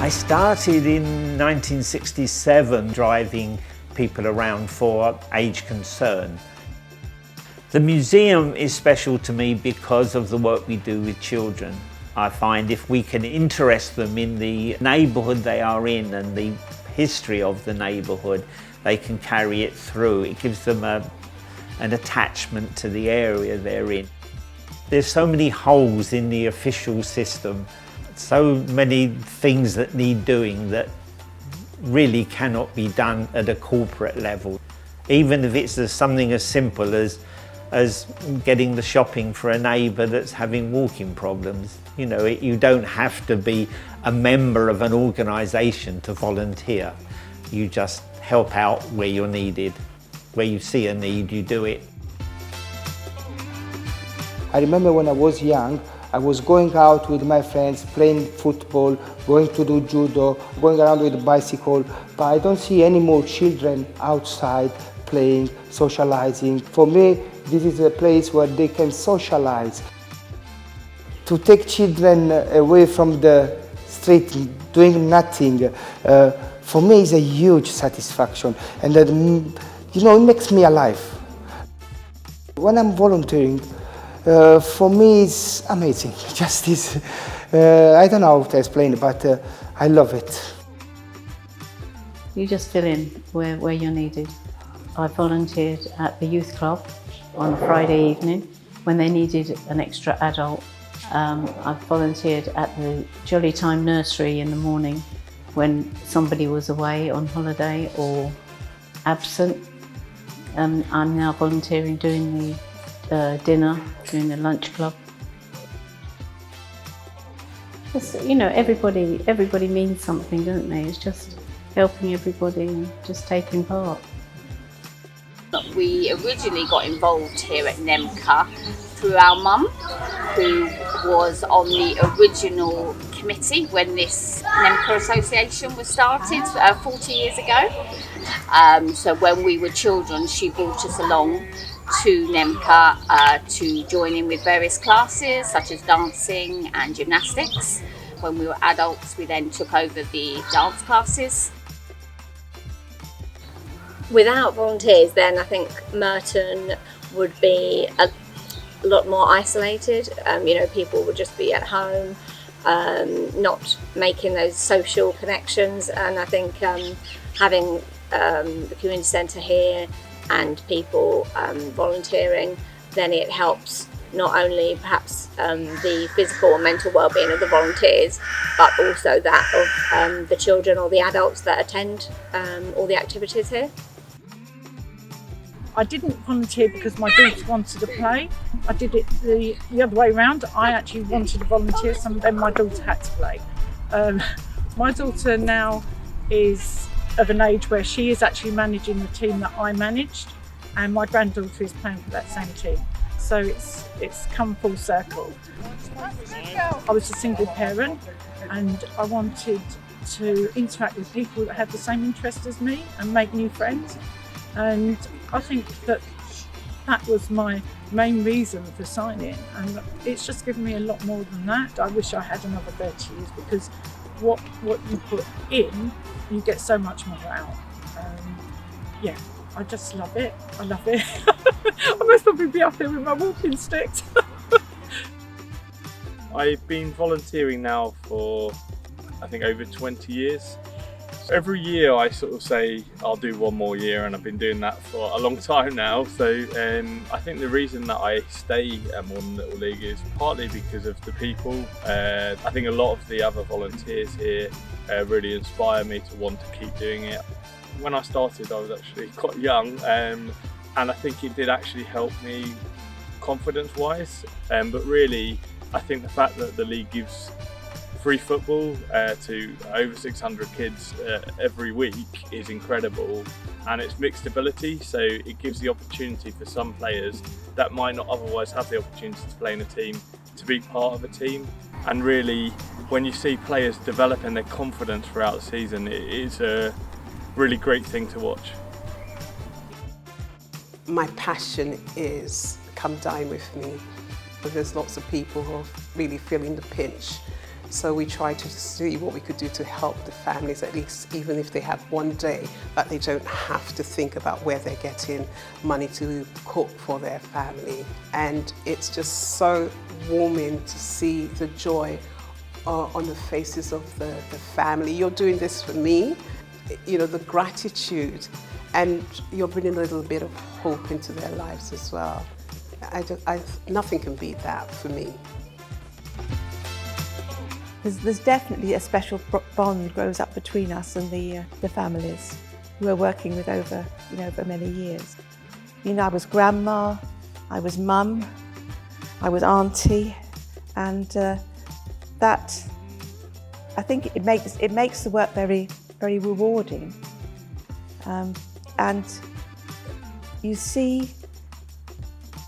I started in 1967 driving people around for Age Concern. The museum is special to me because of the work we do with children. I find if we can interest them in the neighbourhood they are in and the history of the neighbourhood, they can carry it through. It gives them an attachment to the area they're in. There's so many holes in the official system, so many things that need doing that really cannot be done at a corporate level. Even if it's something as simple as getting the shopping for a neighbour that's having walking problems. You know, you don't have to be a member of an organisation to volunteer. You just help out where you're needed. Where you see a need, you do it. I remember when I was young, I was going out with my friends, playing football, going to do judo, going around with a bicycle, but I don't see any more children outside playing, socializing. For me, this is a place where they can socialize. To take children away from the street doing nothing, for me is a huge satisfaction, and you know, it makes me alive. When I'm volunteering, for me it's amazing. Just this, I don't know how to explain it, but I love it. You just fill in where you're needed. I volunteered at the youth club on a Friday evening when they needed an extra adult. I volunteered at the Jolly Time nursery in the morning when somebody was away on holiday or absent. I'm now volunteering doing the dinner, doing the lunch club. Just, you know, everybody means something, don't they? It's just helping everybody and just taking part. We originally got involved here at NEMCA through our mum, who was on the original committee when this NEMCA association was started 40 years ago. So when we were children, she brought us along to NEMCA to join in with various classes such as dancing and gymnastics. When we were adults, we then took over the dance classes. Without volunteers, then I think Merton would be a lot more isolated. You know, people would just be at home, not making those social connections. And I think having the community centre here and people volunteering, then it helps not only perhaps the physical and mental well-being of the volunteers, but also that of the children or the adults that attend all the activities here. I didn't volunteer because my daughter wanted to play. I did it the other way around. I actually wanted to volunteer, so then my daughter had to play. My daughter now is of an age where she is actually managing the team that I managed, and my granddaughter is playing for that same team. So it's come full circle. I was a single parent and I wanted to interact with people that had the same interests as me and make new friends. And I think that was my main reason for signing, and it's just given me a lot more than that. I wish I had another 30 years because what you put in, you get so much more out. Yeah, I just love it. I love it. I must probably be up there with my walking sticks. I've been volunteering now for I think over 20 years. Every year I sort of say I'll do one more year, and I've been doing that for a long time now. So I think the reason that I stay at Wimbledon Little League is partly because of the people. I think a lot of the other volunteers here really inspire me to want to keep doing it. When I started I was actually quite young, and I think it did actually help me confidence wise, but really I think the fact that the league gives free football to over 600 kids every week is incredible, and it's mixed ability, so it gives the opportunity for some players that might not otherwise have the opportunity to play in a team to be part of a team. And really, when you see players developing their confidence throughout the season, it is a really great thing to watch. My passion is come dine with me. There's lots of people who are really feeling the pinch. So we try to see what we could do to help the families, at least even if they have one day, that they don't have to think about where they're getting money to cook for their family. And it's just so warming to see the joy on the faces of the family. You're doing this for me, you know, the gratitude, and you're bringing a little bit of hope into their lives as well. Nothing can beat that for me. There's definitely a special bond grows up between us and the families who are working with over many years. You know, I was grandma, I was mum, I was auntie, and that, I think it makes the work very, very rewarding. And you see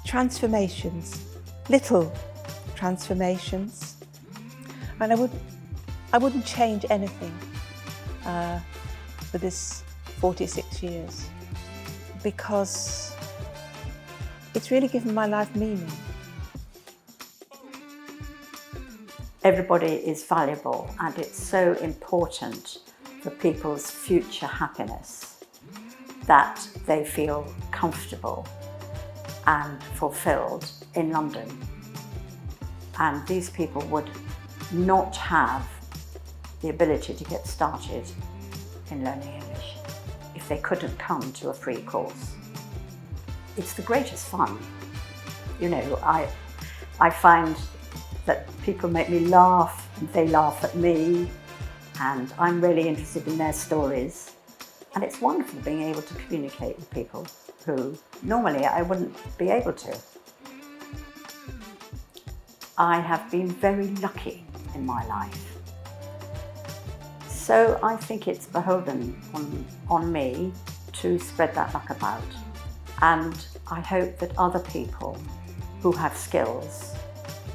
transformations, little transformations. And I wouldn't change anything for this 46 years, because it's really given my life meaning. Everybody is valuable, and it's so important for people's future happiness that they feel comfortable and fulfilled in London. And these people would not have the ability to get started in learning English if they couldn't come to a free course. It's the greatest fun. You know, I find that people make me laugh and they laugh at me, and I'm really interested in their stories. And it's wonderful being able to communicate with people who normally I wouldn't be able to. I have been very lucky in my life. So I think it's beholden on me to spread that luck about. And I hope that other people who have skills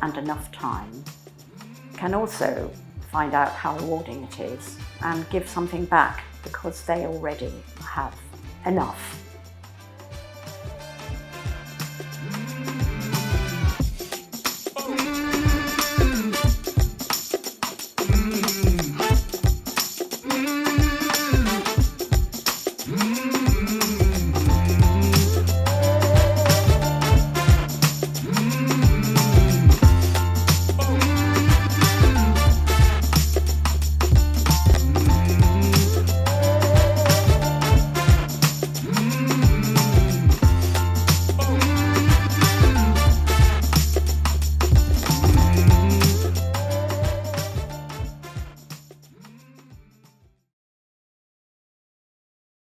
and enough time can also find out how rewarding it is and give something back, because they already have enough.